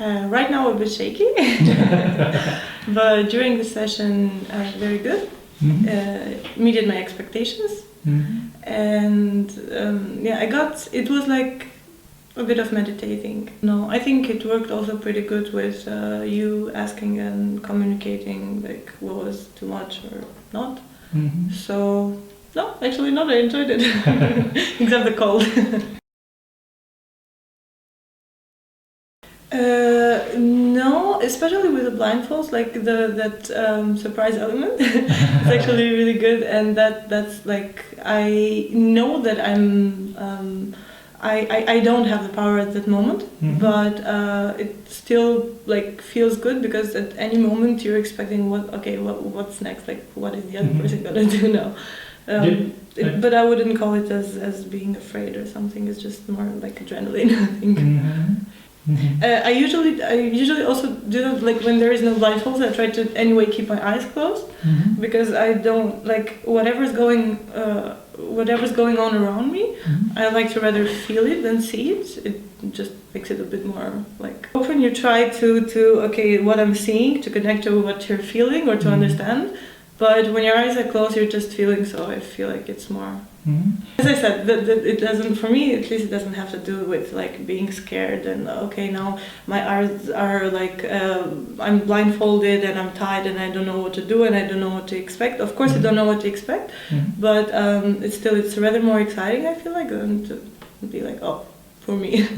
Right now a bit shaky, but during the session, very good. Meted my expectations, and it was like a bit of meditating. No, I think it worked also pretty good with you asking and communicating like what was too much or not. So no, actually not. I enjoyed it, except the cold. No, especially with the blindfolds, like that surprise element. It's actually really good, and that's like I know that I don't have the power at that moment, but it still like feels good because at any moment you're expecting what's next, like what is the other person gonna do now. But I wouldn't call it as being afraid or something. It's just more like adrenaline, I think. I usually also do that, like when there is no blindfolds. I try to anyway keep my eyes closed because I don't like whatever's going on around me. I like to rather feel it than see it. It just makes it a bit more like often you try to what I'm seeing to connect to what you're feeling or to understand. But when your eyes are closed, you're just feeling. So I feel like it's more. As I said, that it doesn't, for me at least, it doesn't have to do with like being scared and now my eyes are like I'm blindfolded and I'm tied and I don't know what to do and I don't know what to expect. Of course, I don't know what to expect, but it's rather more exciting. I feel like than to be like for me.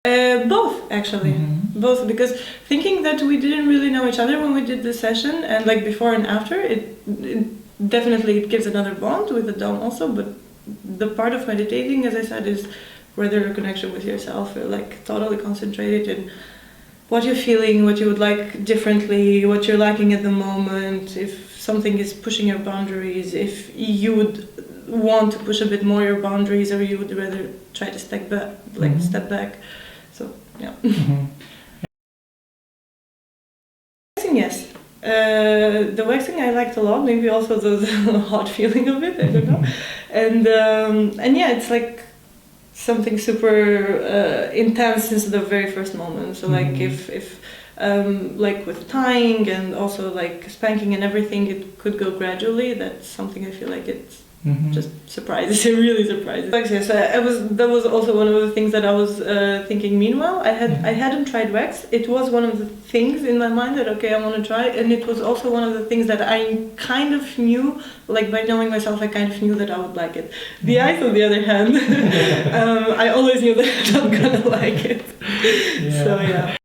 Both actually. Both, because thinking that we didn't really know each other when we did the session and like before and after, it definitely it gives another bond with the dom also, but the part of meditating, as I said, is rather a connection with yourself. You're like totally concentrated in what you're feeling, what you would like differently, what you're lacking at the moment, if something is pushing your boundaries, if you would want to push a bit more your boundaries or you would rather try to step back. So yeah. Yes, the waxing I liked a lot. Maybe also the hot feeling of it. I don't know, and yeah, it's like something super intense since the very first moment. So like if like with tying and also like spanking and everything, it could go gradually. That's something I feel like it's just surprises. It really surprises. Like yes, that was also one of the things that I was thinking. Meanwhile, I hadn't tried wax. It was one of the things in my mind that I want to try, and it was also one of the things that I kind of knew, like by knowing myself, I kind of knew that I would like it. The eyes, on the other hand, I always knew that I'm not gonna like it. Yeah. So yeah.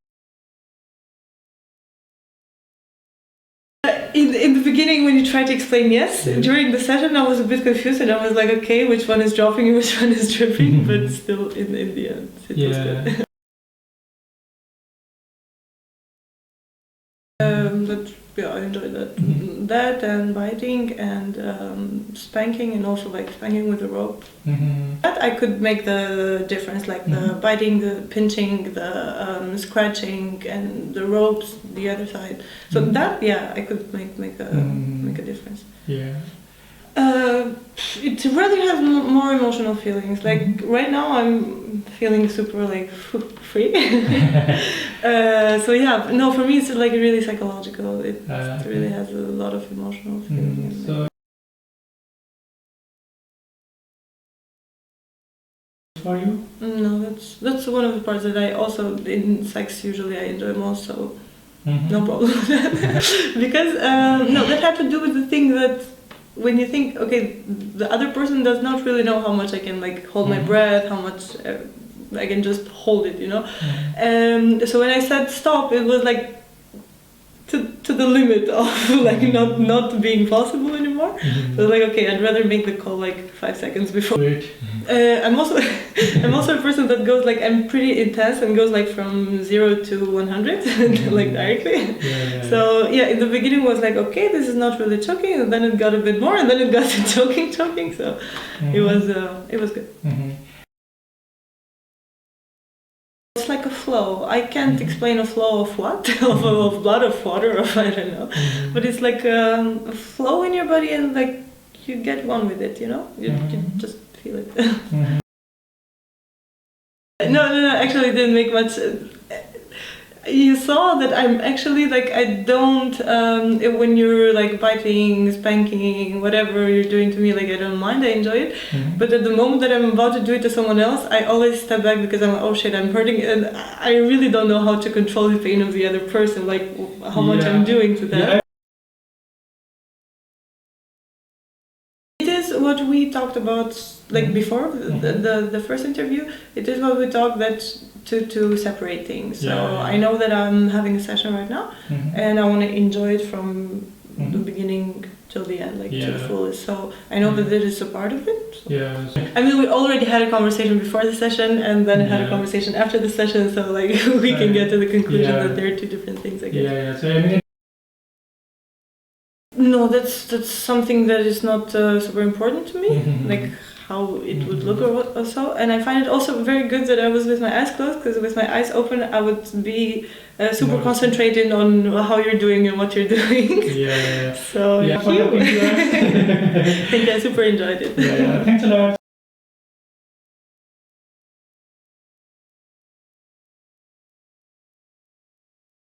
In the beginning, when you try to explain yes, during the session I was a bit confused and I was like, okay, which one is dropping and which one is dripping, but still in the end it was good. But yeah, I enjoyed that. That and biting and spanking, and also like spanking with the rope. That I could make the difference, like the biting, the pinching, the scratching, and the ropes, the other side. So that, yeah, I could make a difference. Yeah. It really has more emotional feelings. Like right now, I'm feeling super like free. So yeah, no, for me it's like really psychological. It really has a lot of emotional feelings. So for you? No, that's one of the parts that I also in sex usually I enjoy most. So no problem with that. Because no, that had to do with the thing that. When you think, okay, the other person does not really know how much I can like hold my breath, how much I can just hold it, you know. So when I said stop, it was like to the limit of like not being possible anymore. So like, okay, I'd rather make the call like 5 seconds before. I'm also a person that goes like, I'm pretty intense and goes like from 0 to 100 like directly. So yeah, in the beginning was like, okay, this is not really choking, and then it got a bit more, and then it got to choking. So it was good. It's like a flow. I can't explain a flow of what, of blood, of water, of I don't know. But it's like a flow in your body, and like you get one with it, you know. You just feel it. No, actually it didn't make much. You saw that I'm actually like, I don't, when you're like biting, spanking, whatever you're doing to me, like I don't mind, I enjoy it. But at the moment that I'm about to do it to someone else, I always step back because I'm, oh shit, I'm hurting, and I really don't know how to control the pain of the other person, like how much I'm doing to them. Yeah. It is what we talked about like before the first interview. It is what we talked that to separate things. So I know that I'm having a session right now, and I want to enjoy it from the beginning till the end, like to the fullest. So I know that it is a part of it. So. Yeah. I mean, we already had a conversation before the session, and then had a conversation after the session. So like we can get to the conclusion that there are two different things, I guess. Yeah. So I mean. No, that's something that is not super important to me, like how it would look or so. And I find it also very good that I was with my eyes closed, because with my eyes open I would be super concentrated on how you're doing and what you're doing. Yeah. So thank you. I think I super enjoyed it. Thanks a lot.